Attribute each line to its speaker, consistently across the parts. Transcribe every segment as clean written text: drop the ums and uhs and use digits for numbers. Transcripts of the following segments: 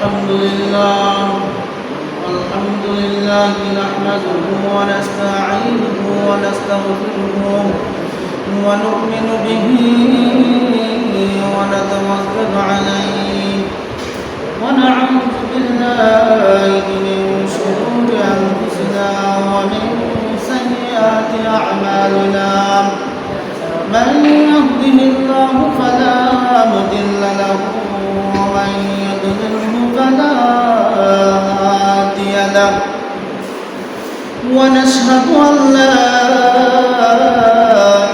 Speaker 1: الحمد لله نحمده ونستعينه ونستغفره ونؤمن به ونتوكل عليه ونعوذ بالله من شرور أنفسنا ومن سيئات أعمالنا من يهده الله فلا مضل له ومن يضلله فلا هادي له ونشهد أن لا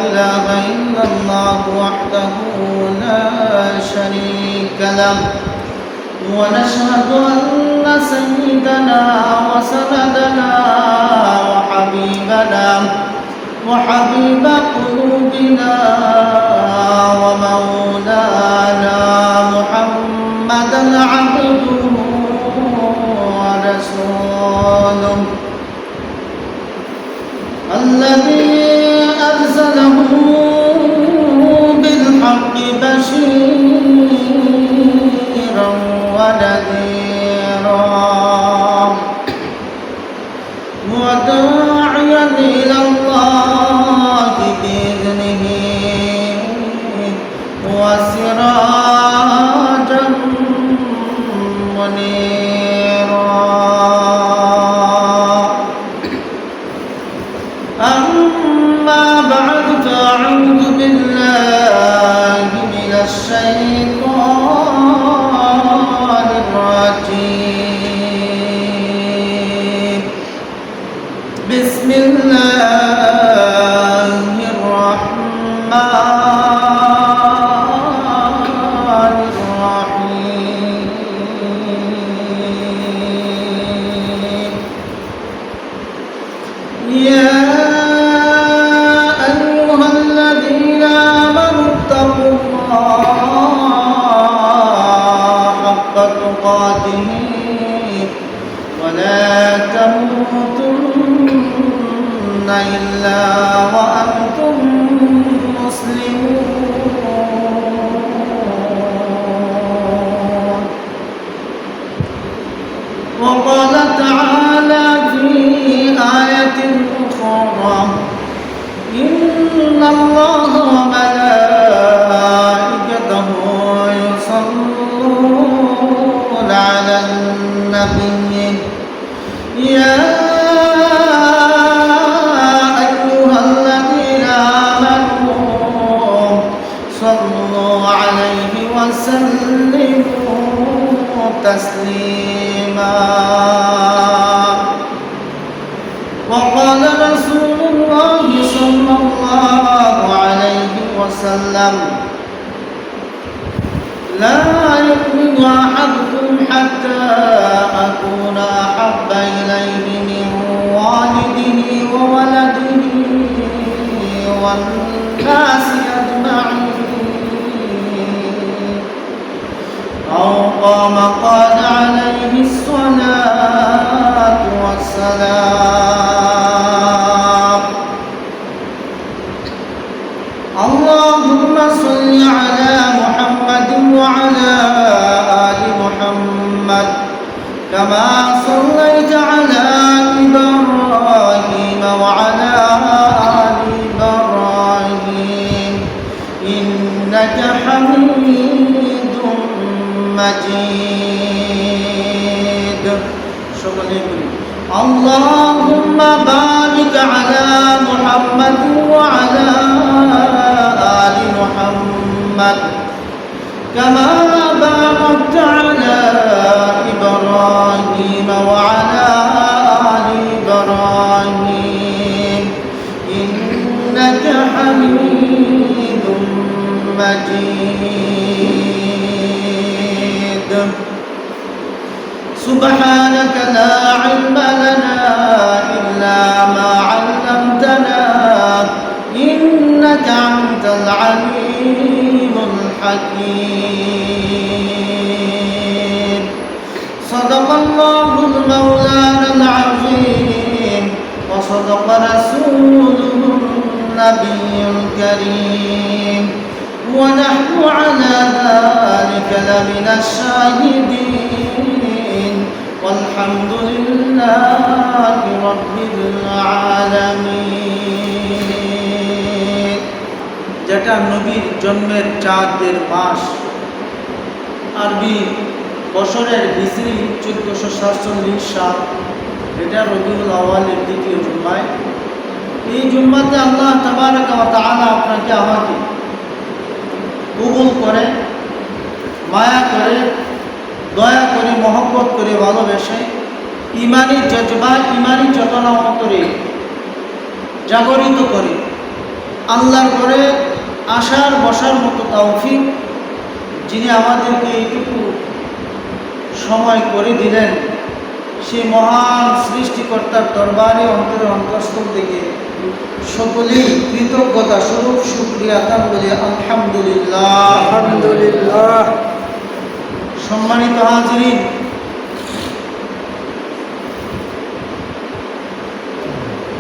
Speaker 1: إله إلا الله وحده لا شريك له ونشهد أن سيدنا وسندنا وحبيب قلوبنا ومولانا محمدا عبده ورسوله الذي أرسله بالحق بشيرا ونذيرا وداعيا إلى الله بإذنه وسراجا منيرا أما بعد فأعوذ بالله من الشيطان الرجيم بسم الله الرحمن الرحيم يا أيها الذين آمنوا اتقوا الله حق تقاته ولا تموتن إلا وأنتم مسلمون وقال تعالى في آية أخرى إن الله وملائكته يصلون على النبي يا أيها الذين آمنوا صلوا عليه وسلموا تسليما وقال رسول الله صلى الله عليه وسلم لا يؤمن أحدكم حتى أكون أحب إليه من والده وولده والناس أجمعين أو قال عليه الصلاة والسلام اللهم صل على محمد وعلى آل محمد كما صليت على إبراهيم وعلى آل إبراهيم إنك حميد مجيد اللهم بارك على محمد وعلى آل محمد كما باركت على إبراهيم وعلى آل إبراهيم إنك حميد مجيد سبحانك لا علم لنا إلا ما علمتنا إنك أنت العليم الحكيم صدق الله المولانا العظيم وصدق رسوله النبي الكريم ونحن على ذلك لمن الشاهدين আলহামদুলিল্লাহি রাব্বিল আলামিন। যেটা নবীর জন্মের 4 মাস, আরবি বছরের হিজরি 1447 সাল, এটা রবিউল আউয়ালের দ্বিতীয় জুম্মায়। এই জুম্মাতে আল্লাহ তাবারাকা ওয়া তাআলা আপনাকে আমাকে কবুল করে, মায়া করে, দয়া করে, মহব্বত করে, ভালোবেসে ইমানি জজবা, ইমানি চেতনা অন্তরে জাগরিত করে আল্লাহর ঘরে আসার বসার মতো তৌফিক যিনি আমাদেরকে এইটুকু সময় করে দিলেন, সেই মহান সৃষ্টিকর্তার দরবারে অন্তরে অন্তঃস্থল থেকে সকলেই কৃতজ্ঞতা স্বরূপ শুকরিয়া আদা বলি আলহামদুলিল্লাহ।
Speaker 2: আলহামদুলিল্লাহ।
Speaker 1: সম্মানিত হাজিরিন,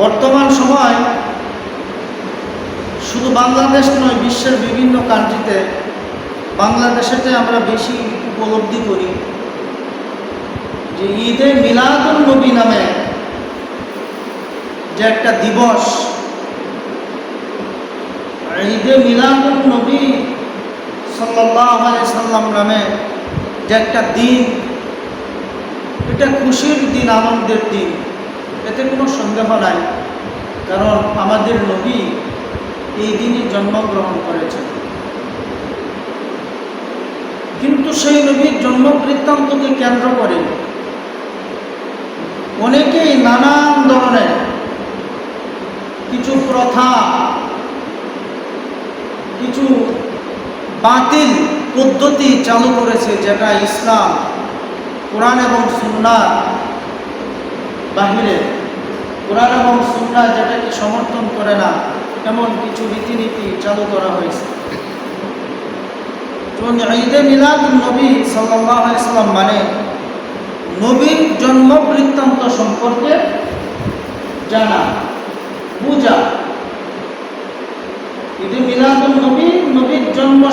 Speaker 1: বর্তমান সময় শুধু বাংলাদেশ নয়, বিশ্বের বিভিন্ন কান্ট্রিতে, বাংলাদেশেতে আমরা বেশি উপলব্ধি করি যে ঈদে মিলাদুন নবী নামে যে একটা দিবস, ঈদে মিলাদুন নবী সাল্লাল্লাহু আলাইহি সাল্লাম নামে যে একটা দিন, এটা খুশির দিন, আনন্দের দিন, এতে কোনো সন্দেহ নাই। কারণ আমাদের নবী এই দিনে জন্মগ্রহণ করেছেন। কিন্তু সেই নবীর জন্ম বৃত্তান্তকে কেন্দ্র করে অনেকেই নানান ধরনের কিছু প্রথা, কিছু বাতিল পদ্ধতি চালু করেছে, যেটা ইসলাম, কোরআন এবং সুন্নাহর বাহিরে, কোরআন এবং সুন্নাহ যেটাকে সমর্থন করে না, এমন কিছু রীতিনীতি চালু করা হয়েছে। এবং ঈদে মিলাদুন নবী সাল্লাল্লাহু আলাইহি সাল্লাম মানে নবীর জন্ম বৃত্তান্ত সম্পর্কে জানা, বুঝা। ঈদে মিলাদুন নবী, নবীর জন্ম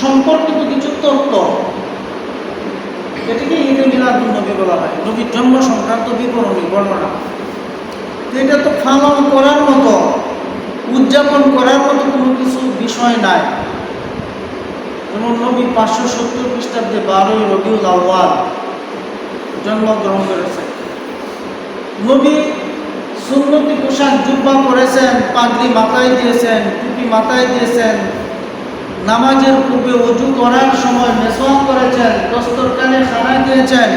Speaker 1: সম্পর্কিত কিছু তথ্য, এটাকে ঈদে মিলাদুন নবী বলা হয়, নবীর জন্ম সংক্রান্ত বিবরণী, বর্ণনা। এটা তো পালন করার মতো, উদযাপন করার মতো কোনো কিছু বিষয় নাই। যেমন নবী 570 খ্রিস্টাব্দে 12ই রবিউল আউয়াল জন্মগ্রহণ করেছেন। নবী সুন্নতি পোশাক জুব্বা পরেছেন, পাগড়ি মাথায় দিয়েছেন, টুপি মাথায় দিয়েছেন, নামাজের পূর্বে ওযু করার সময় মেসওয়াক করেছেন, দস্তরখানে খানা দিয়েছেন।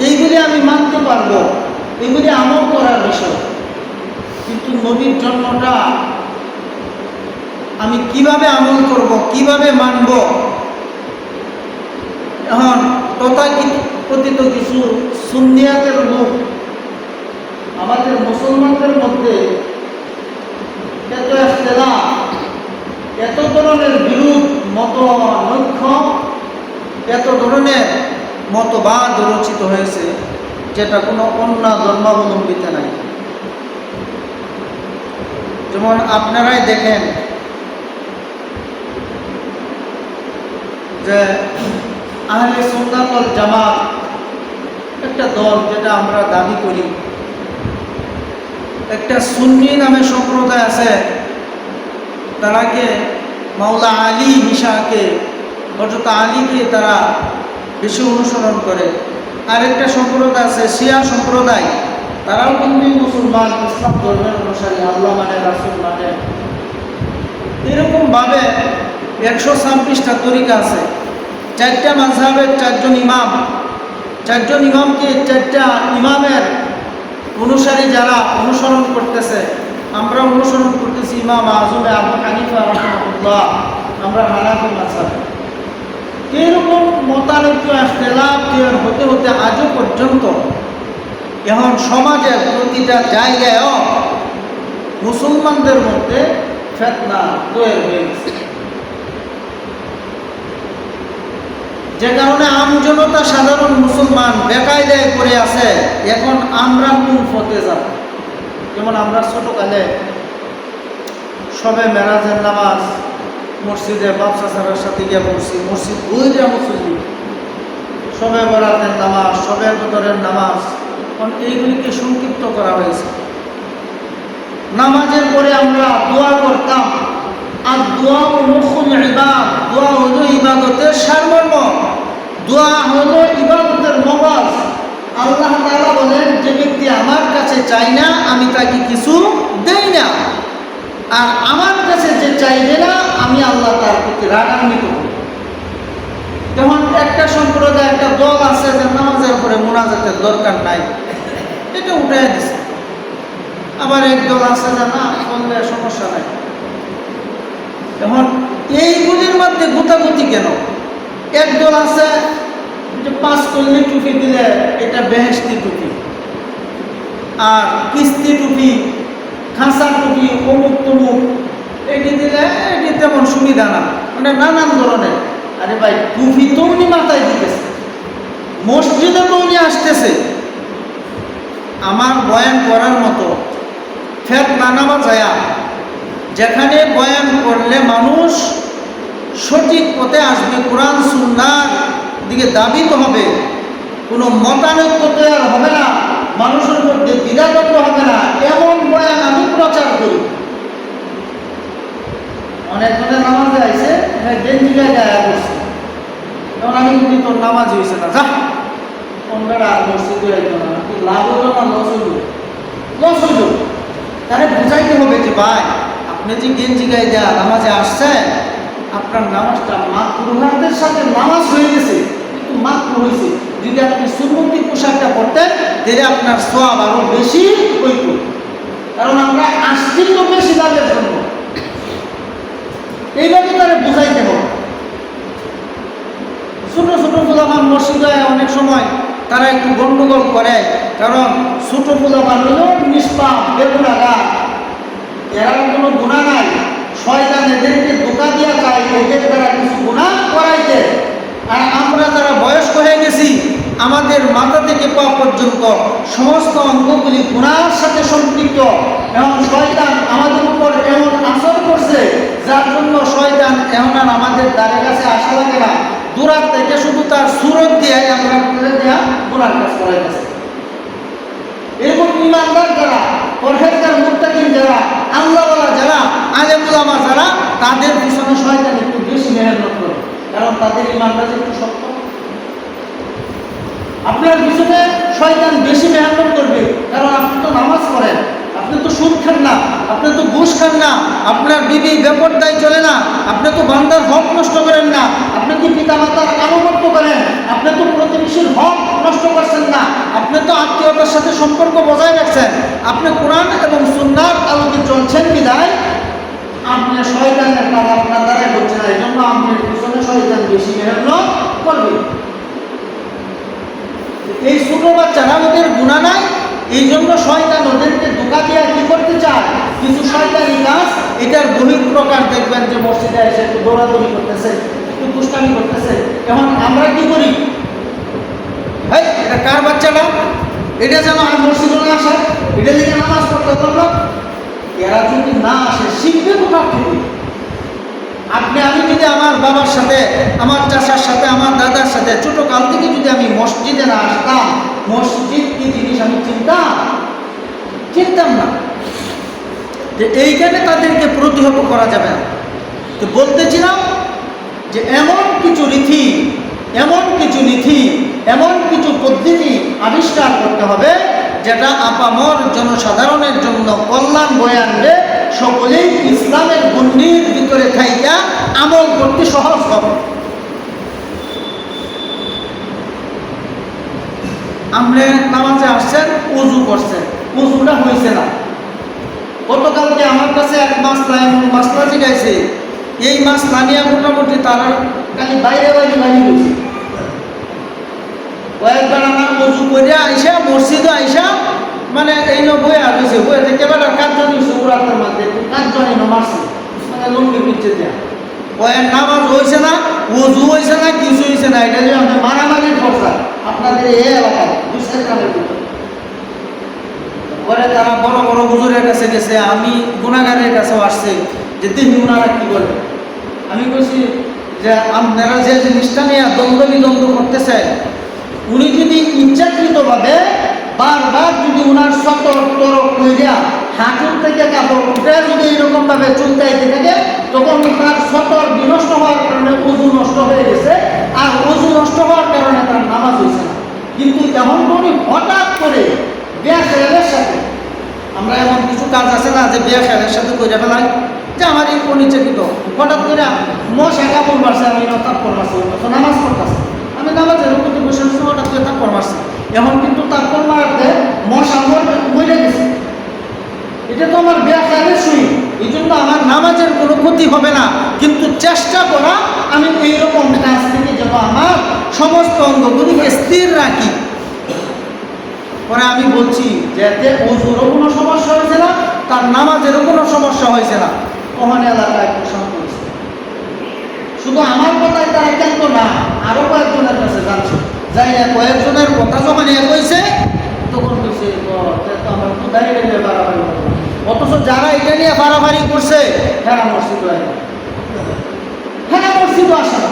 Speaker 1: এইগুলি আমি মানতে পারবো, এগুলি আমল করার বিষয়। কিন্তু নবীর জন্মটা আমি কিভাবে আমল করব, কিভাবে মানব? এখন তথাকথিত কিছু সুন্নিয়াতের লোক আমাদের মুসলমানদের মধ্যে এত ইখতিলাফ, এত ধরনের বিরোধ, মতনৈক্য, এত ধরনের মতবাদ রচিত হয়েছে, যেটা কোনো অন্য ধর্মাবলম্বীতে নাই। যেমন আপনারাই দেখেন যে আহলে সুন্নাত ওয়াল জামাত একটা দল, যেটা আমরা দাবি করি, একটা সুন্নি নামে সম্প্রদায় আছে, তারাকে মাওলা আলী মিশাকে, হযরত আলীকে তারা বেশি অনুসরণ করে। আরেকটা সম্প্রদায় আছে শিয়া সম্প্রদায়, তারাও কিন্তু মুসলমান, ইসলাম ধর্মের অনুসারী, আল্লাহ মানে, রাসূল মানে। এরকমভাবে 126টা তরিকা আছে, 4টা মাযহাবের 4জন ইমাম, 4জন ইমামকে, 4টা ইমামের অনুসারী যারা অনুসরণ করতেছে, আমরা অনুসরণ করতেছি ইমাম আযম আবু হানিফা রাহিমাহুল্লাহ, আমরা হানাফি মাযহাব। এরকম মতানৈক্য, ইখতিলাফ হতে হতে আজও পর্যন্ত এখন সমাজের প্রতিটা জায়গায়ও মুসলমানদের মধ্যে ফিতনা তৈরি হয়ে গেছে, যে কারণে আমজনতা, সাধারণ মুসলমান বেকায়দায় পড়ে আছে। এখন আমরা কোন পথে যাব? যেমন আমরা ছোটকালে সবে মেরাজের নামাজ মসজিদে বাপ চাচার সাথে গিয়ে পড়ছি, মসজিদ বইরা মুসল্লি, শবে বরাতের নামাজ, শবে কদরের নামাজ, এইগুলিকে সংক্ষিপ্ত করা হয়েছে। নামাজের পরে আমরা দোয়া করতাম, আর দোয়া মুখুল ইবাদ, দোয়া হলো ইবাদতের সারমর্ম, দোয়া হলো ইবাদতের মগজ। আল্লাহ তাআলা বলেন, যে ব্যক্তি আমার কাছে চায় না আমি তাকে কিছু দেই না, আর আমার কাছে যে চাইবে না আমি আল্লাহ তার প্রতি রাগান্বিত করি। যেমন একটা সম্প্রদায়, একটা দল আছে যে নামাজের পরে মুনাজাতের দরকার নাই, এটা উঠে দিছে। আবার এক দল আছে যে না, করলে সমস্যা নাই। এখন এইগুলির মধ্যে গুতাগুতি কেন? এক দল আছে যে 5 কল্লি টুপি দিলে এটা বেহেশতি টুপি, আর কিস্তি টুপি, খাঁচা টুপি, অমুক তমুক এটি দিলে এটি তেমন সুবিধা না, মানে নানান ধরনের। আরে ভাই, টুপি তো উনি মাথায় দিতেছে, মসজিদে তো উনি আসতেছে, আমার বয়ান করার মতো ফেতনা নামা যায়, যেখানে বয়ান করলে মানুষ সঠিক পথে আসবে, কোরআন সুন্নাহর দিকে দাবিত হবে, কোনো মতানৈক্য তৈরি হবে না, মানুষের মধ্যে দ্বিধাদ্বন্দ্ব হবে না, এমন বয়ান আমি প্রচার করি। অনেক নামাজে আইসে গেঞ্জি গায়ে করছে, তখন আমি কিন্তু তোর নামাজ হয়েছে না, যা অন্যরা আর মসজিদে আইতো না, লাভ হলো না লস হইল, লস হইল। তাহলে বুঝাইতে হবে যে ভাই, আপনি যে গেঞ্জি গায়ে দেয়া নামাজে আসছেন, আপনার নামাজটা মাকরুহাতের সাথে নামাজ হয়ে গেছে, কিন্তু মাকরুহ হয়েছে। যদি আপনি সুন্নতি পোশাকটা পরতেন তাহলে আপনার সওয়াব আরো বেশি হইত, কারণ আমরা আসছি তো বেশি লাভের জন্য। এইভাবে তারা বুঝাইতে হবে। ছোট ছোট পোলাপান মসজিদে অনেক সময় তারা একটু গন্ডগোল করে, কারণ ছোট পোলাপান হলো নিষ্পাপ, বেগুনাগার, এরা কোনো গুনাহ নাই, শয়তান এদেরকে ধোঁকা দিয়া যায়, এদের দ্বারা কিছু গুনাহ করাইতে। আর আমরা যারা বয়স্ক হয়ে গেছি, আমাদের মাথা থেকে পা পর্যন্ত সমস্ত অঙ্গগুলি গুনাহের সাথে সম্পৃক্ত, এবং শয়তান আমাদের উপর এমন আসর করছে যার জন্য শয়তান এমন আর আমাদের দ্বারে কাছে আসা লাগে না, দূরার থেকে শুধু তার সুরত দিয়ে আমরা দেয়া গুনার কাজ করাই গেছে। এরকম ইমানদার যারা, পরহেজগার, মুত্তাকিন যারা, আল্লাহওয়ালা যারা, আলেম উলামা যারা, তাদের পিছনে শয়তান একটু বেশি মেহনত করে, কারণ তাদের ইমানটা একটু শক্ত। আপনার পিছনে শয়তান বেশি মেহনত করবে, কারণ আপনি তো নামাজ পড়েন, আপনি তো সুদ খান না, আপনি তো ঘুষ খান না, আপনার বিবি বেপরদায় চলে না, আপনি তো বান্দার হক নষ্ট করেন না, আপনি তো পিতামাতার আনুগত্য করেন, আপনি তো প্রতিবেশীর হক নষ্ট করছেন না, আপনি তো আত্মীয়তার সাথে সম্পর্ক বজায় রাখছেন, আপনি কোরআন এবং সুন্নাহর আলোকে চলছেন বিধায় আপনি শয়তানের কাজ আপনার দ্বারাই হচ্ছে না, এই জন্য আপনার পিছনে শয়তান বেশি মেহনত করবে। এই ছোট বাচ্চারা, ওদের গুনাহ নাই, এই জন্য শয়তান ওদেরকে ধোঁকা দিয়ে কি করতে চায়, কিছু শয়তানি কাজ। এটার বহিঃপ্রকাশ দেখবেন যে মসজিদে এসে একটু দৌড়াদৌড়ি করতেছে, একটু দুষ্টামি করতেছে। এখন আমরা কি করি, ভাই এটা কার বাচ্চাটা, এটা যেন আর মসজিদে না আসে, এটা দিকে নামাজ পড়তে পারলো। এরা যদি না আসে শিখবে কোথার থেকে? আমি যদি আমার বাবার সাথে, আমার চাচার সাথে, আমার দাদার সাথে ছোটকাল থেকে যদি আমি মসজিদে না আসতাম, মসজিদ কি জিনিস আমি চিনতাম না। যে এইখানে তাদেরকে প্রতিহত করা যাবে না। তো বলতেছিলাম যে এমন কিছু রীতি, এমন কিছু নীতি, এমন কিছু পদ্ধতি আবিষ্কার করতে হবে যেটা আপামর জনসাধারণের জন্য কল্যাণ বয়ে আনবে, সকলেই ইসলামের গণ্ডির ভিতরে থাইকা আমল করতে সহজ হবে। আপনি নামাজে আসছেন, উজু করছেন, উজুটা হয়েছে না। গতকালকে আমার কাছে এক মাসলা জিগাইছে, এই মাসলা নিয়ে মোটামুটি তারা খালি বাইরে গেছে। কয়েকবার আমার উজু করে আইসা, মসজিদে আইসা, মানে এই বইয়া রয়েছে, বইয়া থেকে এবার কাজজনই সৌরাতের মধ্যে কাজজনই মারছে, মানে লুঙ্গি পিচ্ছে দেয়া। কয়েক নামাজ হয়েছে না, উজু হয়েছে না, কিছু হয়েছে না, এটা যে আপনি মারামারির খরচা আপনাদের এই এলাকায় গ্রামের ভিতরে। পরে তারা বড় বড় হুজুরের কাছে গেছে, আমি গুনাগারের কাছেও আসছে যে দেখি ওনারা কি বলে। আমি বলছি যে আপনারা যে জিনিসটা নিয়ে দ্বন্দ্ব বিদ্বন্দ্ব করতেছেন, উনি যদি ইচ্ছাকৃতভাবে বারবার যদি ওনার তরক হইয়া হাঁটুর থেকে কাপড় উঠে যদি এরকমভাবে চুলকাইতে থাকে, তখন তার সতর বিনষ্ট হওয়ার কারণে ওযু নষ্ট হয়ে গেছে, আর ওযু নষ্ট হওয়ার কারণে তার নামাজ হয়েছে না। কিন্তু এখন উনি হঠাৎ করে বেখেয়ালের সাথে, আমরা এমন কিছু কাজ আছে না যে বেখেয়ালের সাথে করে ফেলাই, যে আমার এই অনিচ্ছাকৃত হঠাৎ করে মশা কাপড় মারছে, আমি তারপর মারছি, নামাজ পড়তেছে, আমি নামাজের উপর বসে হঠাৎ করে তারপর মারছি, এখন কিন্তু তারপর মারাতে মশা মরে গেছে, এটা তো আমার বেখেয়ালের সই, এই জন্য আমার নামাজের কোনো ক্ষতি হবে না, কিন্তু চেষ্টা করা আমি এইরকম কাজ থেকে যেন আমার সমস্ত অঙ্গগুলিকে স্থির রাখি। পরে আমি বলছি যে এতে ওযুরও কোনো সমস্যা হয়েছে না, তার নামাজেরও কোনো সমস্যা হয়েছে না, ওখানে এলাকায় প্রশান্ত হয়েছে। শুধু আমার কথাই তারা কেন না, আরো কয়েকজনের কাছে জানছে, যাই না কয়েকজনের কথা যখন এক হয়েছে তখন হয়েছে আমরা তো দাঁড়িয়ে নিয়ে বাড়াবাড়ি করবো, অথচ যারা এটা নিয়ে বাড়াবাড়ি করছে হ্যাঁ মসজিদ হ্যাঁ মসজিদ আসে না,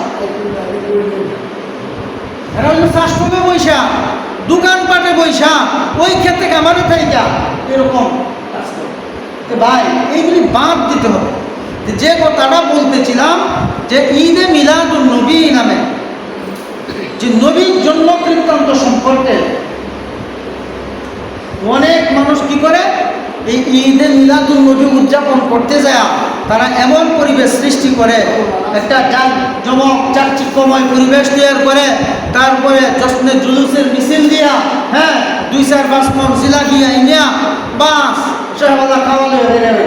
Speaker 1: এরা হলো শ্বাসকমে বৈশা, দোকানপাটে বৈশা, ওই ক্ষেত্রে আমারও থাইকা এরকম কাজ করে। ভাই এইগুলি বাদ দিতে হবে। যে কথাটা বলতেছিলাম যে ঈদে মিলাদুন নবী নামে যে নবীর জন্ম বৃত্তান্ত সম্পর্কে অনেক মানুষ কি করে, এই ঈদে মিলাদুন নবী উদযাপন করতে যায় তারা এমন পরিবেশ সৃষ্টি করে, একটা জমক চাকচিক্যময় পরিবেশ তৈরি করে, তারপরে জশ্নে জুলুসের মিছিল দিয়া, হ্যাঁ 2-4-5 মণ জিলাপি আইনিয়া বাস শাহবালা খাওয়ালে হয়ে যাবে।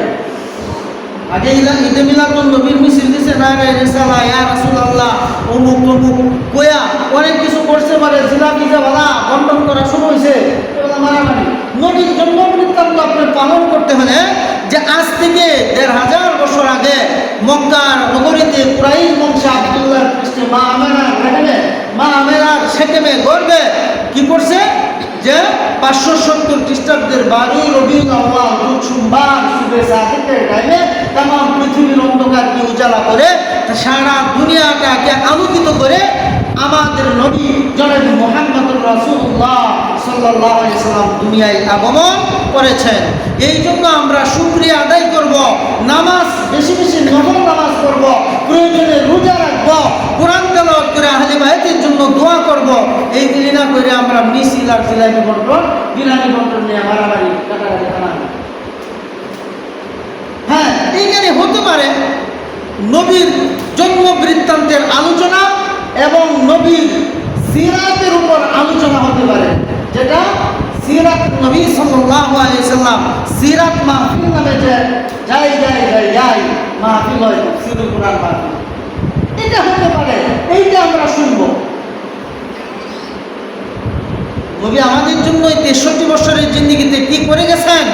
Speaker 1: আগে ঈদে মিলাদুন নবীর মিছিল দিছে, না রেসালা ইয়া রাসূলুল্লাহ অমুক তমুক কয়া অনেক কিছু করছে, মানে জিলাপি যাওয়ালা বন্টন করা শুরু হয়েছে, মারামারি। নবীর জন্ম বৃত্তান্ত আপনি পালন করতে হলে যে আজ থেকে 1500 বছর আগে মক্কার নগরীতে কুরাইশ বংশ আব্দুল্লাহর পৃষ্ঠে মা আমেনার সেকেমে গর্বে কি করছে, যে 570 খ্রিস্টাব্দের 12 রবিউল আউয়াল সোমবার সুবে সাদিকের টাইমে তামাম পৃথিবীর অন্ধকারকে উজালা করে সারা দুনিয়াটাকে আলোকিত করে আমাদের নবী জনাব মুহাম্মদুর রাসূলুল্লাহ সাল্লাল্লাহু আলাইহি সাল্লাম দুনিয়ায় আগমন করেছেন। এই জন্য আমরা শুকরিয়া আদায় করব, নামাজ বেশি বেশি নফল নামাজ করব, প্রয়োজনে রোজা রাখব, কোরআন তেলাওয়াত করে আহলে বাইতের জন্য দোয়া করব। এইগুলি না করে আমরা মিছিল আর জিলাপি বন্টন বিরিয়ানি বন্টন নিয়ে মারামারি কাটাকাটি বানাবো। হ্যাঁ, এইখানে হতে পারে নবীর জন্ম বৃত্তান্তের আলোচনা এবং নবীর সিরাতের উপর আলোচনা হতে পারে, যেটা সিরাত নবী সাল্লাল্লাহু আলাইহি সাল্লাম সিরাত মাহফিল নামে যে যাই মাহফিল হয়, তাফসীরুল কুরআন মাহফিল, এটা হতে পারে, এইটা আমরা শুনবো। নবী আমাদের জন্য এই 63 বছরের জিন্দেগিতে কি করে গেছেন,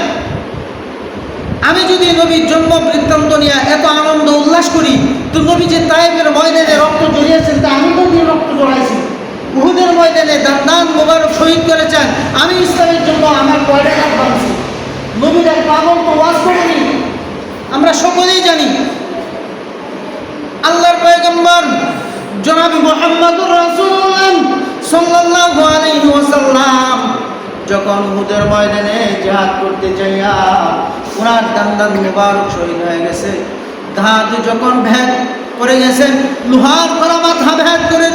Speaker 1: আমি যদি নবীর জন্ম বৃত্তান্ত নিয়ে এত আনন্দ উল্লাস করি, তো নবী যে তায়েফের ময়দানে রক্ত ঝরিয়েছেন, তা আমি তো রক্ত ঝরাইছি, উহুদের ময়দানে দান মোবারক শহীদ করেছেন, আমি ইসলামের জন্য আমার কয়টা কাজ বাঁধছি, নবীর এক পাগল তো ওয়াজ করেনি, আমরা সকলেই জানি। আল্লাহর পয়গম্বর জনাব মুহাম্মদুর রাসূলুল্লাহ সাল্লাল্লাহু আলাইহি ওয়াসাল্লাম যখন উহুদের ময়দানে জিহাদ করতে যাইয়া ওনার দান মোবারক শহীদ হয়ে গেছে, দাঁত যখন ভেদ করে গেছেন, লোহার করা মাথা ভেদ করে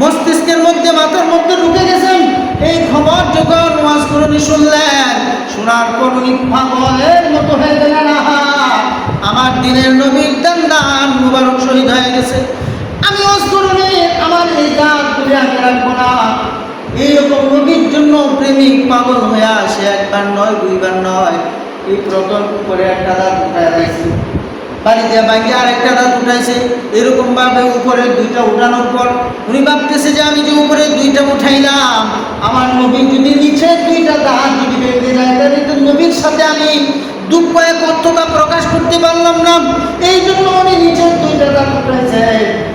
Speaker 1: মস্তিষ্কের মধ্যে মাথার মধ্যে ঢুকে গেছেন, এই খবর যখন ওয়াজ করুনি শুনলেন, শোনার পর উনি পাগলের মতো হয়ে গেলেন, আমার দিনের নবীর দান মোবারক শহীদ হয়ে গেছে, আমি ওয়াজ করুনি, আমার এই দাঁত তুলে আমি রাখবো না। এইরকম নবীর জন্য প্রেমিক পাগল হয়ে আসে, একবার নয় দুইবার নয়, এই প্রথম উপরে একটা দাঁত উঠায় রাখছে, বাড়িতে বাইকে আরেকটা দাঁত উঠাইছে, এরকম ভাবে উপরে দুইটা উঠানোর পর উনি ভাবতেছে যে আমি যে উপরে দুইটা উঠাইলাম, আমার নবী যদি নিচে দুইটা দাঁত যদি বেঁধে যায়, তাহলে তো নবীর সাথে আমি দুঃখ একত্রতা প্রকাশ করতে পারলাম না, এই জন্য উনি নিচে দুইটা দাঁত উঠাইছে।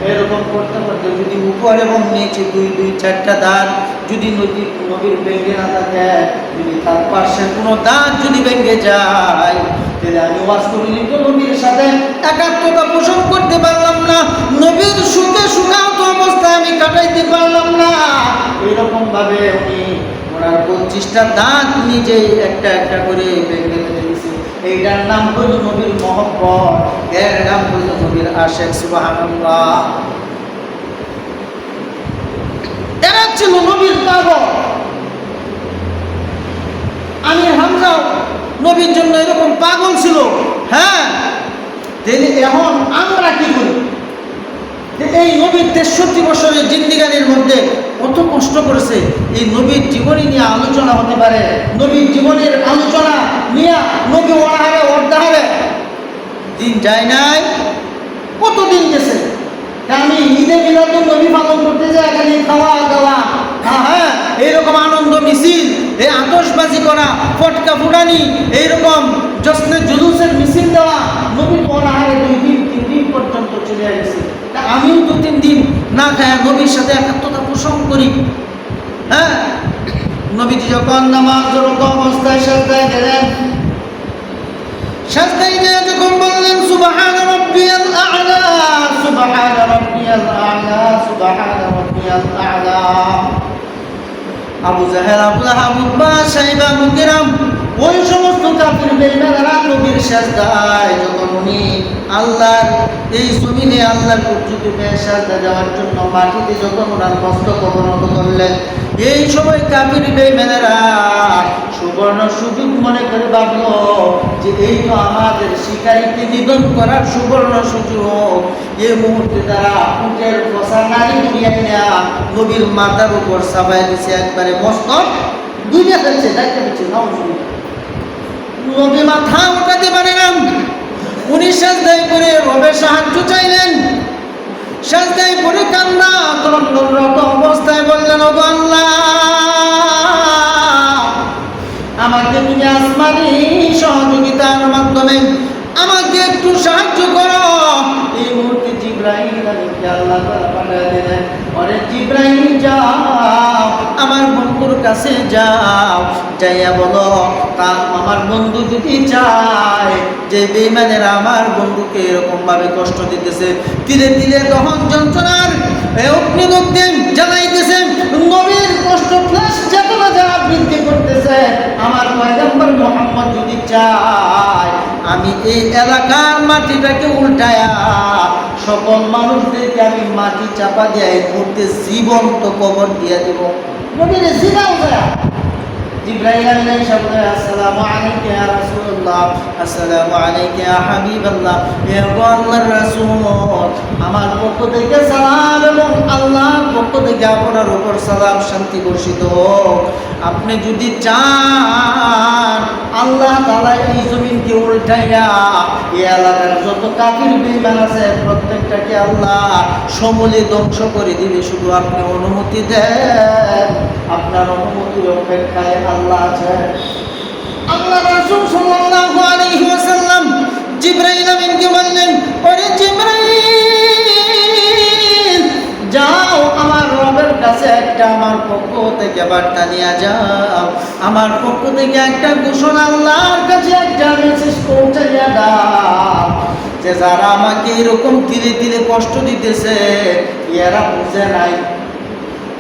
Speaker 1: এরকম করতে করতে যদি উপর এবং নিচে দুই চারটা দাঁত যদি নবীর ভেঙে না থাকে, যদি তার পাশে কোনো দাঁত যদি ভেঙে যায়, তাহলে আমি ওয়াজ করিনি তো নবীর সাথে একাত্মতা পোষণ করতে পারলাম না, নবীর সুখে সুখাহত অবস্থায় আমি কাটাইতে পারলাম না। এরকম ভাবে 25টা দাঁত নিজেই একটা একটা করে ভেঙে দিয়েছে। এইটার নাম হইল নবীর মহব্বত, এর নাম হইল নবীর আশিক। সুবহানাল্লাহ। এরা ছিল নবীর পাগল। আমির হামজা নবীর জন্য এরকম পাগল ছিল। হ্যাঁ, এখন আমরা কি করি? এই নবীর 63 বছরের জিন্দিগানির মধ্যে কত কষ্ট করেছে। এই নবীর জীবনী নিয়ে আলোচনা হতে পারে, নবীর জীবনের আলোচনা নিয়ে নবী অনাহারে অর্ধাহারে দিন যায় নাই, কত দিন গেছে। আমি ঈদে মিলাদুন নবী পালন করতে যাই, এখানে খাওয়া দাওয়া, হ্যাঁ এইরকম আনন্দ মিছিল, এই আতশবাজি করা, ফটকা ফুটানি, এইরকম জশ্নে জুলুসের মিছিল দেওয়া, নবী অনাহারে 2 দিন 3 দিন পর্যন্ত চলে গেছে। আমিও 2-3 দিন না খায় নবীর সাথে একাত্মতা পোষণ করি। হ্যাঁ, নবীজি যখন নামাজরত অবস্থায় সাজদায় গেলেন, সাজদায় গিয়ে যখন বললেন সুবহান রাব্বিয়াল আ'লা, সুবহান রাব্বিয়াল আ'লা, সুবহান রাব্বিয়াল আ'লা, আবু জাহেল, আবু লাহাব, উতবা, সাইবা, মুগিরাম, ওই সমস্ত কাফির বেঈমানরা নবীর সাজদায় যখন উনি আল্লাহর এই জমিনে আল্লাহর কুদরতে সাজদা দেওয়ার জন্য মাটিতে যখন ওনার মস্তক অবনত করলেন, এই সময় কাফির বেঈমানেরা সুবর্ণ সুযোগ মনে করে ভাবলো যে এই তো আমাদের শিকারীকে নিধন করার সুবর্ণ সুযোগ। এই মুহূর্তে তারা উটের বসা নারী নিয়ে নেয়া নবীর মাথার উপর চাপাই দিছে, একবারে মস্তক দুইটা ফেলছে, দেখতে পাচ্ছে নবী মাথা উঠাতে পারে না। উনি সাজদায় করে রবের সাহায্য চাইলেন, সাজদায় করে কান্না তরঙ্গরত অবস্থায় বললেন, ওগো আল্লাহ, আমাকে তুমি আসমানি সহযোগিতার মাধ্যমে আমাকে একটু সাহায্য করো। এই মুহূর্তে জিবরাইল আলাইহিস আল্লাহ তাআলা পাঠিয়ে দিলেন, ওরে জিবরাইল যাও আমার বন্ধুর কাছে যাও, যাইয়া বলো তা আমার বন্ধু যদি চায় যে বেঈমানেরা আমার বন্ধুকে এরকম ভাবে কষ্ট দিতেছে, ধীরে ধীরে দহন যন্ত্রণার অগ্নিদগ্ধে জ্বালাইতেছে, নবীর কষ্ট ক্লেশ চেতনা যারা বৃদ্ধি করতেছে, আমার পয়গম্বর মুহাম্মদ যদি চায় আমি এই এলাকার মাটিটাকে উল্টায়া সকল মানুষদেরকে আমি মাটি চাপা দিয়ে এই মুহূর্তে জীবন্ত কবর দিয়ে দেব। নবীর জীবন দেয়া জিবরাইল আলাইহিস সালাম, আসসালামু আলাইকা ইয়া রাসূলুল্লাহ, আসসালামু আলাইকা ইয়া হাবিবাল্লাহ, হে আল্লাহর রাসূল, আমার পক্ষ থেকে সালাম এবং আল্লাহর পক্ষ থেকে আপনার উপর সালাম শান্তি বর্ষিত হোক। আপনি যদি চান আল্লাহ তাআলা এই জমিনকে উল্টাইয়া এই এলাকার যত কাফির বেঈমান আছে প্রত্যেকটাকে আল্লাহ সমূলে ধ্বংস করে দিবে, শুধু আপনি অনুমতি দেন। আপনার অনুমতির অপেক্ষায় আল্লাহ আছে। আল্লাহ রাসূল সাল্লাল্লাহু আলাইহি ওয়াসাল্লাম জিবরাইল আমিনকে বললেন, ওরে জিবরাইল যাও আমার রবের কাছে একটা আমার পক্ষ থেকে বার্তা নিয়ে যাও, আমার পক্ষ থেকে একটা ঘোষণা আল্লাহর কাছে একটা মেসেজ পৌঁছাইয়া দাও যে যারা আমাকে এরকম ধীরে ধীরে কষ্ট দিতেছে এরা বুঝে নাই,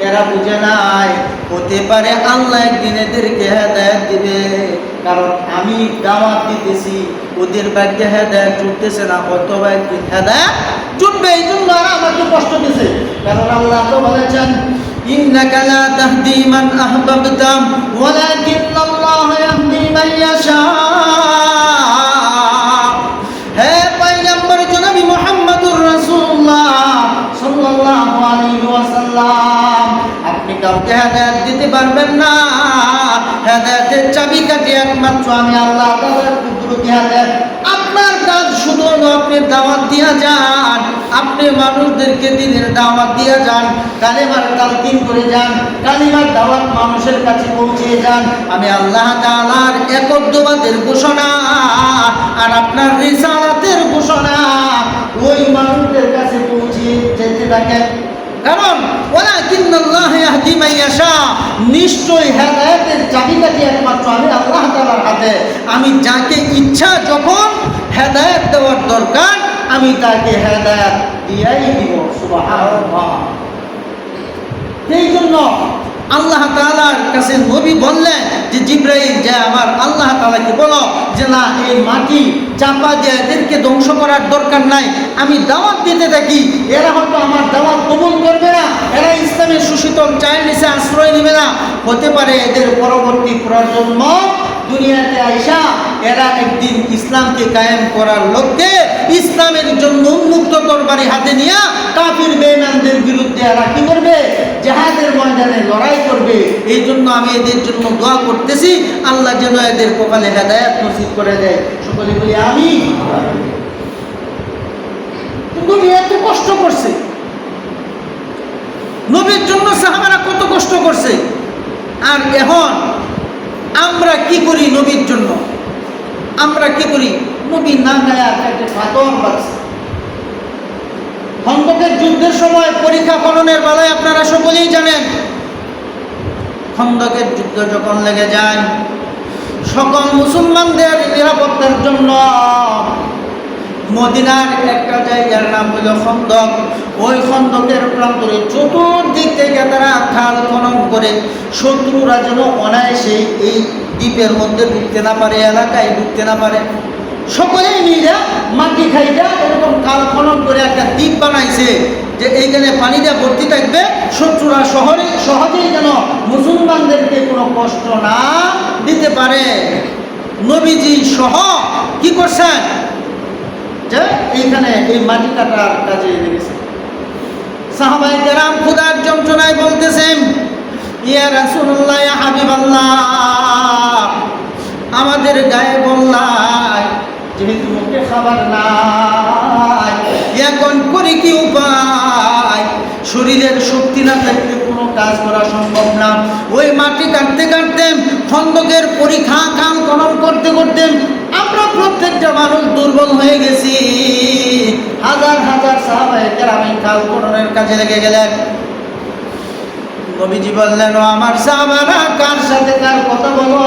Speaker 1: এরা বুঝে নাই, হতে পারে আল্লাহ একদিন এদেরকে হেদায়েত দিবে, কারণ আমি দাওয়াত দিতেছি, ওদের ভাগ্যে হেদায়েত জুটতেছে না, অথবা একদিন হেদায়েত জুটবে, এই জন্য আমাকে কষ্ট দিছে। কারণ আল্লাহ তো বলেছেন, ইন্নাকা লা তাহদি মান আহবাবতা ওয়ালাকিন্নাল্লাহু ইয়াহদি মান ইয়াশা। হে পয়গম্বর জনাবি মুহাম্মদুর রাসূলুল্লাহ সাল্লাল্লাহু আলাইহি ওয়াসাল্লাম, আপনি কাউকে হেদায়েত দিতে পারবেন না, হেদায়েতের চাবিকাঠি একমাত্র আমি আল্লাহ তাআলার কুদরতি হাতে। আপনার কাজ শুধু আপনি দাওয়াত দিয়া যান, আপনি মানুষদেরকে দ্বীনের দাওয়াত দিয়া যান, কালেমার তালকিন করে যান, কালিমার দাওয়াত মানুষের কাছে পৌঁছে যান। আমি আল্লাহ তাআলার একত্ববাদের ঘোষণা আর আপনার রিসালাতের ঘোষণা ওই মানুষদের কাছে পৌঁছে যেতে থাকেন। কারণ ওয়ালাকিন্নাল্লাহ ইয়াহদি মান ইয়াশা, নিশ্চয়ই হেদায়েতের চাবিকাঠি একমাত্র আমি আল্লাহ তাআলার হাতে। আমি যাকে ইচ্ছা যখন হেদায়েত দেওয়ার দরকার আমি তাকে হেদায়েত দিয়াই দিব। সুবহানাল্লাহ। এই জন্য আল্লাহ তাআলার কাছে নবী বললেন যে জিবরাইল, যে আমার আল্লাহ তাআলাকে বলো যে না, এই মাটি চাপা দিয়ে এদেরকে ধ্বংস করার দরকার নাই, আমি দাওয়াত দিতে থাকি, এরা হয়তো আমার দাওয়াত কবুল করবে না, এরা ইসলামের সুশীতল চায়ের নিচে আশ্রয় নেবে না, হতে পারে এদের পরবর্তী প্রজন্ম দুনিয়াতে আইসা এরা একদিন ইসলামকে কায়েম করার লক্ষ্যে ইসলামের জন্য উন্মুক্ত তরবারি হাতে নিয়ে কাফির বেঈমানদের বিরুদ্ধে এরা কি করবে? জিহাদের ময়দানে লড়াই করবে। এই জন্য আমি এদের জন্য দোয়া করতেছি, আল্লাহ যেন এদের কপালে হেদায়েত নসিব করে দেয়। সকলে বলি আমিন। নবী এত কষ্ট করছে, নবীর জন্য সাহাবারা কত কষ্ট করছে, আর এখন আমরা কি করি নবীর জন্য? আমরা কি করি? নবী না গায়া একটা পাথর বাঁচছে। খন্দকের যুদ্ধের সময় পরীক্ষা ফলনের বেলায় আপনারা সকলেই জানেন, খন্দকের যুদ্ধ যখন লেগে যায়, সকল মুসলমানদের নিরাপত্তার জন্য মদিনার একটা জায়গার নাম হলো খন্দক। ওই খন্দকের প্রান্তরে চতুর্দিক থেকে তারা খাল খনন করে শত্রুরা যেন অনায়াসে এই দ্বীপের মধ্যে ঢুকতে না পারে, এলাকায় ঢুকতে না পারে, সকলেই নিজে মাটি খাইটা এরকম খাল খনন করে একটা দ্বীপ বানাইছে যে এইখানে পানিটা ভর্তি থাকবে, শত্রুরা সহজেই যেন মুসলমানদেরকে কোনো কষ্ট না দিতে পারে। নবীজি সহ কি করছেন? যে এইখানে এই মাটি কাটার কাজে লেগেছে। সাহাবায়ে কেরাম খোদার যন্ত্রণায় বলতেছেন, ইয়া রাসূলুল্লাহ, ইয়া হাবিবাল্লাহ, আমাদের গায়ে বললাই, যেহেতু মুখে খাবার নাই, এখন করি কি উপায়? শরীরের শক্তি না থাকলে কোনো কাজ করা সম্ভব না। ওই মাটি কাটতে কাটতে, খন্দকের পরীক্ষা কাম খনন করতে করতে আমরা প্রত্যেকটা মানুষ দুর্বল হয়ে গেছি। হাজার হাজার সাহাবায়ে কেরাম খাল খননের কাজে লেগে গেলেন। নবীজি বললেন, ও আমার সাহাবারা, কার সাথে কার কথা বলো?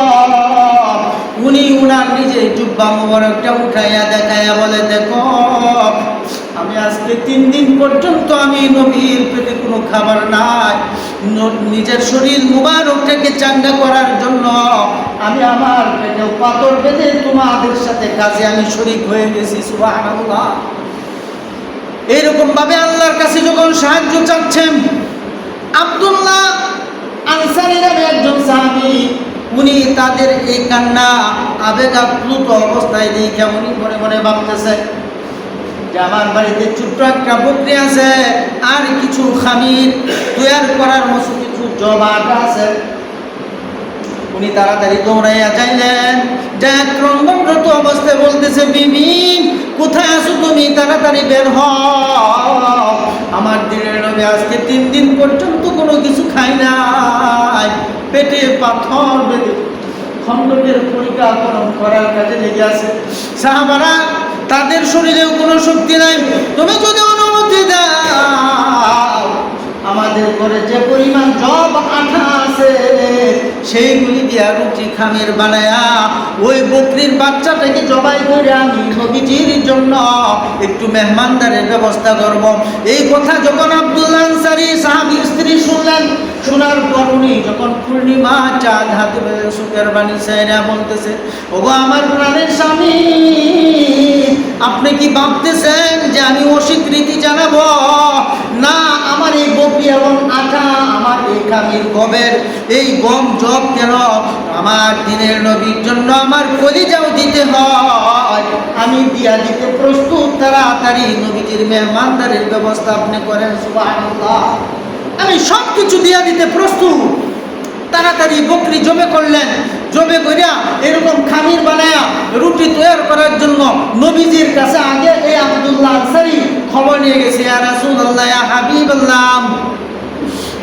Speaker 1: উনি উনার নিজে জুব্বা মোবারকটা উঠাইয়া দেখাইয়া বলে, দেখো আমি আজকে 3 দিন পর্যন্ত আমি নবীর পেটে কোনো খাবার নাই, নিজের শরীর মুবারকটাকে চাঙ্গা করার জন্য আমি আমার পেটে পাথর বেঁধে তোমাদের সাথে কাজে আমি শরীক হয়ে গেছি। সুবহানাল্লাহ। এইরকম ভাবে আল্লাহর কাছে যখন সাহায্য চাচ্ছেন, আব্দুল্লাহ আনসারী নামে একজন সাহাবী, উনি তাদের এই কান্না আবেগ আপ্লুত অবস্থায় দেখে উনি মনে মনে ভাবতেছে যে আমার বাড়িতে ছোট্ট একটা বকরি আছে, আর কিছু খামির তৈয়ার করার মতো কিছু জবাব আছে। উনি তাড়াতাড়ি দৌড়াইয়া যাইলেন, যা ক্রন্দনরত অবস্থায় বলতেছে, বিবি কোথায় আছো তুমি? তাড়াতাড়ি বের হও, আমার দিনের নবী আজকে 3 দিন পর্যন্ত কোনো কিছু খাই নাই, পেটে পাথর বেঁধে খন্দকের পরিকল্পনা করার কাজে লেগে আছে। সাহাবারা, তাদের শরীরেও কোনো শক্তি নাই, তুমি যদি অনুমতি দাও, আমাদের ঘরে যে পরিমাণ জব আঠা আছে সেইগুলি দিয়া রুটি খামির বানায়া ওই বকরির বাচ্চাটাকে জবাই করে আমি নবীজির জন্য একটু মেহমানদারের ব্যবস্থা করব। এই কথা যখন আব্দুল্লাহ আনসারী সাহাবীর স্ত্রী শুনলেন, শোনার পর উনি যখন পূর্ণিমা চাঁদ হাতে সুখের বাণী চাইরা বলতেছে, ওগো আমার প্রাণের স্বামী, আপনি কি ভাবতেছেন যে আমি অস্বীকৃতি জানাবো? না, আমার এই বকরি এবং আটা, আমার এই খামির গমের এই গম জব কেন, আমার দিনের নবীর জন্য আমার কলিজাও দিতে হয়, আমি দিয়া দিতে প্রস্তুত। তাড়াতাড়ি নবীজির মেহমানদারের ব্যবস্থা আপনি করেন। সুবহানাল্লাহ। আমি সব কিছু দিয়া দিতে প্রস্তুত। তাড়াতাড়ি বকরি জবে করলেন, জবে করিয়া এরকম খামির বানায়া রুটি তৈরি করার জন্য নবীজির কাছে আগে এই আব্দুল্লাহ আনসারী খবর নিয়ে গেছে, ইয়া রাসূলুল্লাহ, ইয়া হাবিবাল্লাহ,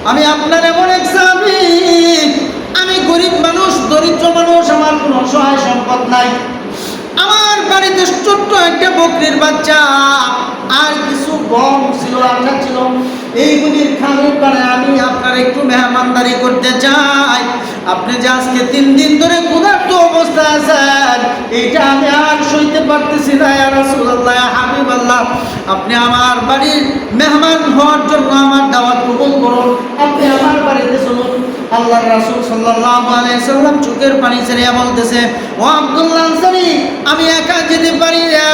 Speaker 1: আমি আপনার এমন এক সাহাবী, আমি গরিব মানুষ, দরিদ্র মানুষ, আমার কোনো সহায় সম্পদ নাই, আমার বাড়িতে ছোট্ট একটা বকরির বাচ্চা আর কিছু গম ছিল, আটা ছিল, এইগুলির খামির বানায় আমি আপনার একটু মেহমানদারি করতে চাই। আপনি যে আজকে 3 দিন ধরে ক্ষুধার্ত অবস্থায় আছেন, এইটা আমি আর সইতে পারতেছি না। ইয়া রাসূলুল্লাহ, ইয়া হাবিবাল্লাহ, আপনি আমার বাড়ির মেহমান হওয়ার জন্য আমার দাওয়াত কবুল করুন, আপনি আমার বাড়িতে চলুন। আল্লাহর রাসূল সাল্লাল্লাহু আলাইহি সাল্লাম চোখের পানি ছেড়ে বলতেছে, ও আব্দুল্লাহ আনসারী, আমি একা যেতে পারি না,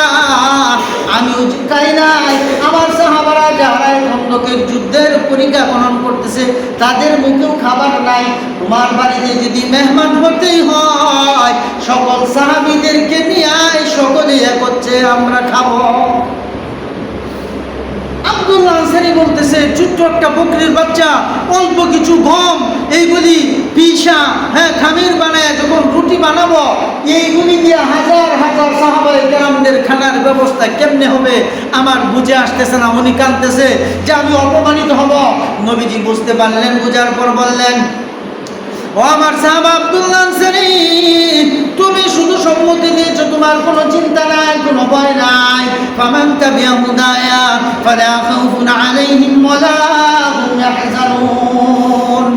Speaker 1: আমি উচিতাই নাই। আমার সাহাবারা যারা খন্দকের যুদ্ধের পরিকল্পনা করতেছে তাদের মুখেও খাবার নাই। তোমার বাড়িতে যদি মেহমান হতেই হয় সকল সাহাবীদেরকে নিয়ে আয়, সকলে একত্রে আমরা খাবো। আব্দুল্লাহ আনসারী বলতেছে, ছোট্ট একটা বকরির বাচ্চা, অল্প কিছু গম, এইগুলি পিসা, খামির বানায় যখন রুটি বানাবো, এইগুলি দিয়ে হাজার হাজার সাহাবায়ে কেরামদের খানার ব্যবস্থা কেমনে হবে আমার বুঝে আসতেছে না। উনি কাঁদতেছে যে আমি অপমানিত হব। নবীজি বুঝতে পারলেন, বুঝার পর বললেন, ও আমার সাহাবা আব্দুল্লাহ আনসারী, তুমি শুধু সম্মতি দিয়েছো, তোমার কোনো চিন্তা নাই, কোনো ভয় নাই। ফামান তাবিআ হুদায়া ফালা খাউফুন আলাইহিম ওয়ালা হুম ইয়াহজানুন।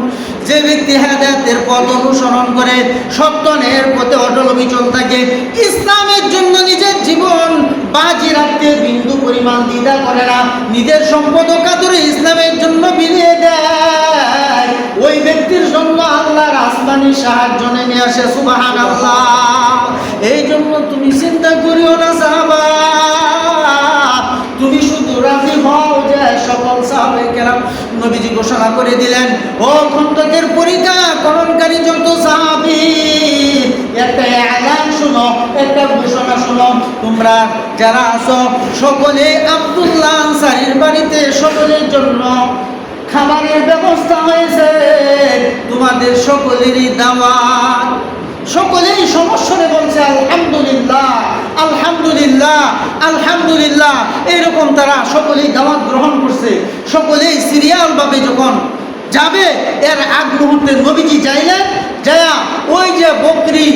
Speaker 1: যে ব্যক্তি হেদায়েতের পথ অনুসরণ করে, সত্যের পথে অটল অবিচল থাকে, ইসলামের জন্য নিজের জীবন বাজি রাখতে বিন্দু পরিমাণ দ্বিধা করে না, নিজের সম্পদ কাতরে ইসলামের জন্য বিলিয়ে দেয়, ওই ব্যক্তির জন্য আল্লাহর আসমানি সাহায্য নেমে আসে। সুবহানাল্লাহ। এই জন্য তুমি চিন্তা করিও না সাহাবা, তুমি শুধু রাজি হও যে সকল সাহাবায়ে কেরাম। নবীজি ঘোষণা করে দিলেন, ও খন্দকের পরিকল্পনাকারী যত সাহাবী, একটা এলান শুনো, একটা ঘোষণা শুনো, তোমরা যারা আছো সকলে আব্দুল্লাহ আনসারীর বাড়িতে সকলের জন্য খাবারের ব্যবস্থা হয়েছে, তোমাদের সকলেরই দাওয়াত। সকলেই সমস্যরে বলছে আলহামদুলিল্লাহ, আলহামদুলিল্লাহ, আলহামদুলিল্লাহ। এইরকম তারা সকলেই দাওয়াত গ্রহণ করছে। সকলেই সিরিয়ালভাবে যখন যাবে, এর আগ মুহূর্তে নবীজি যাইলেন, যায়া ওই যে বকরি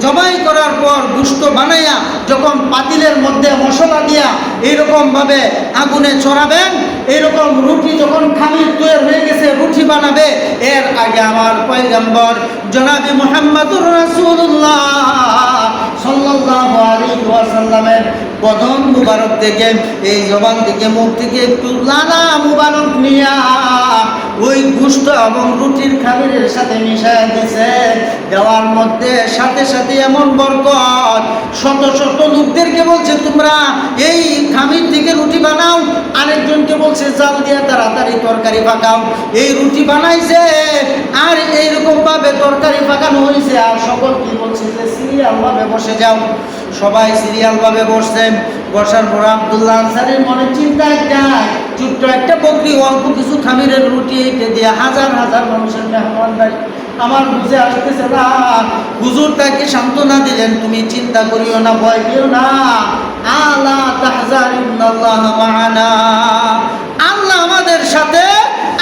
Speaker 1: জবাই করার পর গোশত বানাইয়া যখন পাতিলের মধ্যে মশলা দিয়া এইরকমভাবে আগুনে ছড়াবেন, এইরকম রুটি যখন খামির তৈরি হয়ে গেছে, রুটি বানাবে, এর আগে আমার পয়গম্বর জনাবে মুহাম্মদুর রাসূলুল্লাহ সাল্লাল্লাহু আলাইহি ওয়াসাল্লামের বদন মুবারক থেকে, এই জবান থেকে, মুখ থেকে একটু লালা মুবারক নিয়া ওই গোশত এবং রুটির খামিরের সাথে মিশায় দিয়েছে। দেওয়ার মধ্যে সাথে সাথে এমন বরকত, শত শত লোকদেরকে বলছে তোমরা এই খামির থেকে রুটি বানাও, আরেকজনকে বলছে জাল দিয়ে তাড়াতাড়ি তরকারি পাকাও। এই রুটি বানাইছে আর এইরকম ভাবে তরকারি পাকানো হয়েছে, আর সকল কি বলছে যে সিরিয়াল ভাবে বসে যাও। সবাই সিরিয়াল ভাবে বসছে। বসার পর আব্দুল্লাহ আনসারীর মনে চিন্তা একটাই, ছোট্ট একটা বকরি, অল্প কিছু খামিরের রুটি এইটা দিয়ে হাজার হাজার মানুষের মেহমানদারি, আমার বুঝে আসতেছে না। হুজুর তাকে সান্ত্বনা দিলেন, তুমি চিন্তা করিও না, ভয় পেও না, আলা তাহজান ইন্নাল্লাহ মা'ানা, আল্লাহ আমাদের সাথে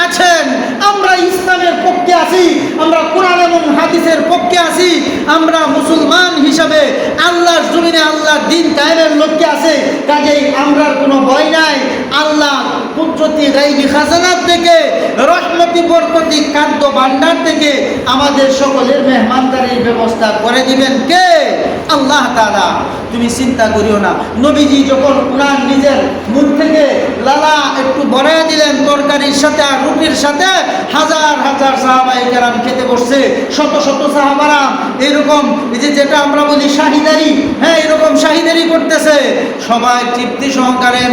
Speaker 1: আছেন। আমরা ইসলামের পক্ষে আছি, আমরা কোরআন এবং হাদিসের পক্ষে আছি, আমরা মুসলমান হিসাবে আল্লাহর জমিনে আল্লাহর দ্বীন কায়েমের লক্ষ্যে আছে। কাজেই আমরার কোনো ভয় নাই। আল্লাহ কুদরতি গায়বী খাজানাত থেকে, রহমতি বরকতি খাদ্য ভান্ডার থেকে আমাদের সকলের মেহমানদারির ব্যবস্থা করে দিবেন কে? আল্লাহ তাআলা। তুমি চিন্তা করিও না। নবীজি যখন উনার নিজের মুখ থেকে লালা একটু ভরাইয়া দিলেন তরকারির সাথে আর রুটির সাথে, হাজার হাজার সাহাবায়ে কেরাম খেতে বসছে। শত শত সাহাবারা এরকম যেটা আমরা বলি শাহিদারি, এরকম শাহিদারি করতেছে। সবাই তৃপ্তি সহকারে,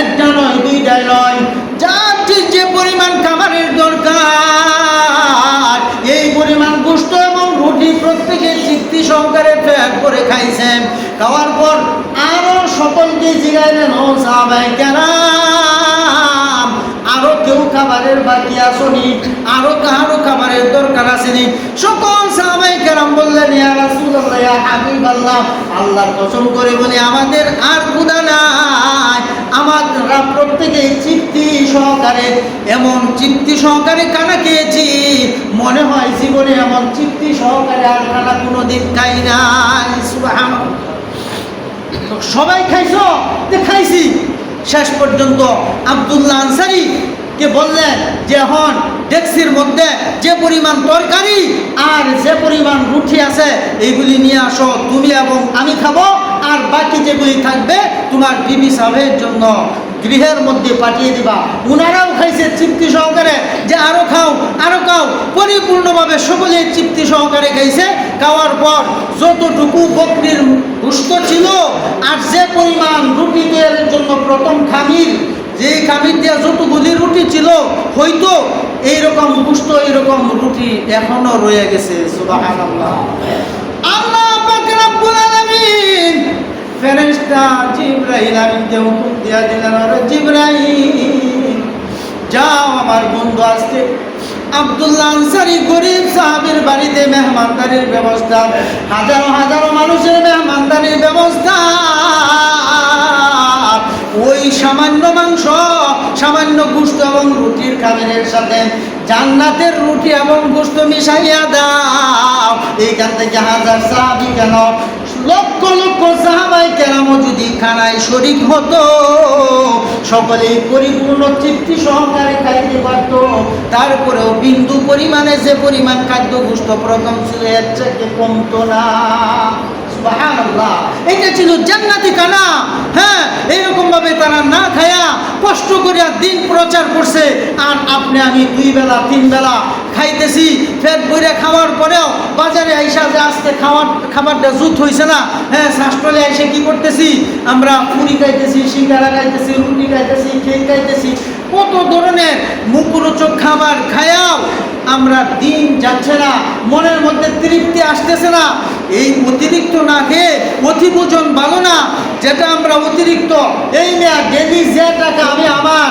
Speaker 1: একটা নয় দুইটাই নয়, যার যে পরিমাণ খাবারের দরকার এই পরিমাণ গোশত এবং রুটি প্রত্যেকে তৃপ্তি সহকারে পেট করে খাইছেন। খাওয়ার পর আরো সকলকে জিগাইলেন, ও সাহাবায়ে কেরাম, আরো কেউ খাবারের বাকি আসেনি, আরো কারো খাবারের দরকার আসেনি। সকল সাহাবায়ে কেরাম বললেন, ইয়া রাসূলুল্লাহ, ইয়া হাবিবাল্লাহ, আল্লাহর কসম করে বলি আমাদের আর ক্ষুধা নাই। আমরা প্রত্যেকে তৃপ্তি সহকারে, এমন তৃপ্তি সহকারে খানা খেয়েছি, মনে হয় জীবনে এমন তৃপ্তি সহকারে আর খানা কোনোদিন খাই নাই। সুবহানাল্লাহ। সবাই খাইছো? খাইছি। শেষ পর্যন্ত আব্দুল্লাহ আনসারী কে বললেন যে এখন ডেক্সির মধ্যে যে পরিমাণ তরকারি আর যে পরিমাণ রুটি আছে এইগুলি নিয়ে আসো, তুমি এবং আমি খাবো, আর বাকি যেগুলি থাকবে তোমার বিবি সাহেবের জন্য গৃহের মধ্যে পাঠিয়ে দিবা। উনারাও খাইছে তৃপ্তি সহকারে যে আরো খাও, আরো খাও। পরিপূর্ণভাবে সকলেই তৃপ্তি সহকারে খাইছে। খাওয়ার পর যতটুকু বকরির গোশত ছিল আর যে পরিমাণ রুটি তৈরির জন্য প্রথম খামির, যে খামির দেওয়া যতগুলি রুটি ছিল, হয়তো এইরকম গোশত এইরকম রুটি এখনো রয়ে গেছে। সুবহানাল্লাহ। আল্লাহ পাক রব্বুল আলামিন ফেরেশতা জিবরাইল আমিনকে হুকুম দিয়া দিলেন, ওরে জিবরাইল যাও আমার বন্ধু আজকে আব্দুল্লাহ আনসারী গরিব সাহাবীর বাড়িতে মেহমানদারির ব্যবস্থা, হাজারো হাজারো মানুষের মেহমানদারির ব্যবস্থা। ওই সামান্য মাংস, সামান্য গোশত এবং রুটির খাবারের সাথে জান্নাতের রুটি এবং গোশত মিশাইয়া দাও। এইখান থেকে হাজার সাহাবী কেন লক্ষ লক্ষ সাহাবাই কেরামও যদি খানায় শরীক হতো, সকলেই পরিপূর্ণ তৃপ্তি সহকারে খাইতে পারত। তারপরেও বিন্দু পরিমাণে যে পরিমাণ খাদ্য গোশত প্রথম ছিল এর থেকে কমতো না। সুবহানাল্লাহ। এটা ছিল জান্নাতি খানা। হ্যাঁ, এইরকম ভাবে তারা না খায়া কষ্ট করে দিন প্রচার করছে। আর আপনি আমি 2 বেলা 3 বেলা খাইতেছি, পেট ভরে খাওয়ার পরেও বাজারে আইসা যে আজকে খাবারটা জুত হয়েছে না, হ্যাঁ, শাসটলে আইসে কি করতেছি আমরা? পুরি খাইতেছি, সিঙ্গারা খাইতেছি, রুটি খাইতেছি, কেক খাইতেছি, কত ধরনের মুখরোচক খাবার খায়াও আমরা দিন যাচ্ছে না, মনের মধ্যে তৃপ্তি আসতেছে না। এই অতিরিক্ত না খেয়ে অতিভোজন ভালো না। যেটা আমরা অতিরিক্ত এই না ডেলি যে টাকা আমি আমার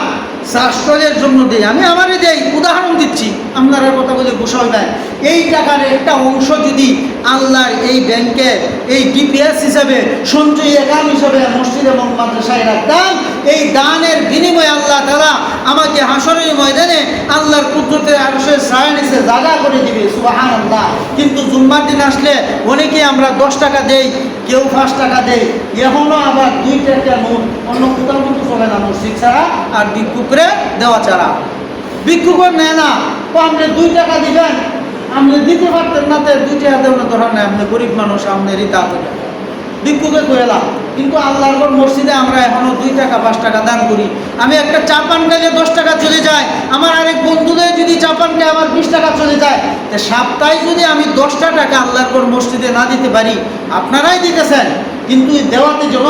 Speaker 1: শাসনের জন্য দেই, আমি আমারে দেই, উদাহরণ দিচ্ছি, আপনারা কথা বলে গোসাই নাই, এই টাকার একটা অংশ যদি আল্লাহর এই ব্যাংকে এই ডিপিএস হিসাবে সঞ্চয়ী অ্যাকাউন্ট হিসাবে মসজিদ এবং মাদ্রাসায় রাখতাম, এই দানের বিনিময়ে আল্লাহ তাআলা আমাকে হাসরের ময়দানে আল্লাহর কুদরতের আরশের ছায়ার নিচে জায়গা করে দিবে। সুবহানাল্লাহ। কিন্তু জুম্মার দিন আসলে অনেকেই আমরা 10 টাকা দেই, কেউ 5 টাকা দেই, এখনো আবার 2 টাকা নোট, অন্য কোথাও কিন্তু চলে না মসজিদ ছাড়া আর ভিক্ষুকরে দেওয়া ছাড়া। ভিক্ষুকও নেয় না, তো আপনি 2 টাকা দিবেন, আপনি দিতে পারতেন না, তো 2 টাকা দেওয়ার ধরার নাই, আপনি গরিব মানুষ, আপনি রিতা ভিক্ষুকে কইলাম। কিন্তু আল্লাহর মসজিদে আমরা এখনো 2 টাকা 5 টাকা দান করি। আমি একটা চা পান খাইলে 10 টাকা চলে যায়, আমার আরেক বন্ধুদের যদি চা পান খাই আমার 20 টাকা চলে যায়। তো সপ্তাহে যদি আমি 10টা টাকা আল্লাহর মসজিদে না দিতে পারি, আপনারাই দিতেছেন, কিন্তু দেওয়াতে যেন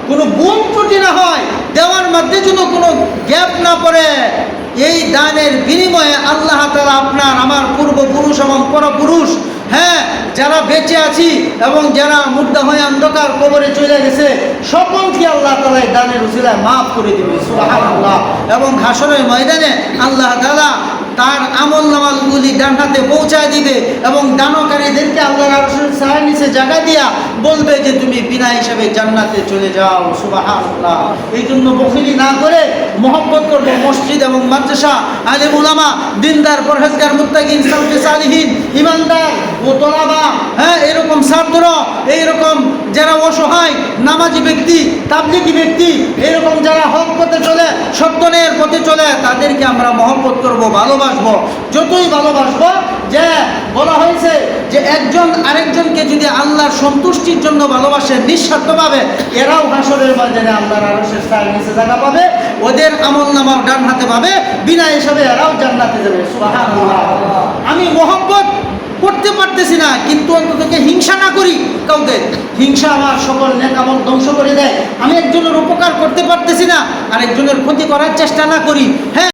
Speaker 1: কোনো ভুল ত্রুটি না হয়, দেওয়ার মধ্যে যেন কোনো গ্যাপ না পড়ে। এই দানের বিনিময়ে আল্লাহ তাআলা আপনার আমার পূর্বপুরুষ এবং পরপুরুষ, হ্যাঁ, যারা বেঁচে আছি এবং যারা মুর্দা হয়ে অন্ধকার কবরে চলে গেছে, সকলকে আল্লাহ তাআলা দানের উসিলায় মাফ করে দিবে। সুবহানাল্লাহ। এবং হাসরের ময়দানে আল্লাহ তাআলা তার আমলনামাগুলি ডান হাতে পৌঁছায় দিবে এবং দানকারীদেরকে আল্লাহর আরশের ছায়ার নিচে জায়গা দিয়া বলবে যে তুমি বিনা হিসাবে জান্নাতে চলে যাও। সুবহানাল্লাহ। এই জন্য বখিলি না করে মহব্বত করব মসজিদ এবং মাদ্রাসা, আলেম উলামা, দিনদার, পরহেজগার, মুত্তাকিন, সালফে সালিহিন, ইমানদার ও তলাবা, হ্যাঁ, এরকম ছাত্র, এইরকম যারা অসহায় নামাজি ব্যক্তি, তাবলিগি ব্যক্তি, এরকম যারা হক পথে চলে, সত্যনের পথে চলে, তাদেরকে আমরা মহব্বত করব, ভালোবাসবো। যতই ভালোবাসবো, যে বলা হয়েছে যে একজন আরেকজনকে যদি আল্লাহর সন্তুষ্টির জন্য ভালোবাসে নিঃস্বার্থভাবে, এরাও হাসরের ময়দানে আল্লাহর আরশের ছায়ার নিচে জায়গা পাবে, ওদের আমলনামা ডান হাতে পাবে, বিনা হিসাবে এরাও জান্নাতে যাবে। সুবহানাল্লাহ। আমি মহব্বত করতে পারতেছি না, কিন্তু অন্ততকে হিংসা না করি কাউকে। হিংসা আমার সকল নেক আমল ধ্বংস করে দেয়। আমি একজনের উপকার করতে পারতেছি না, আরেকজনের ক্ষতি করার চেষ্টা না করি। হ্যাঁ।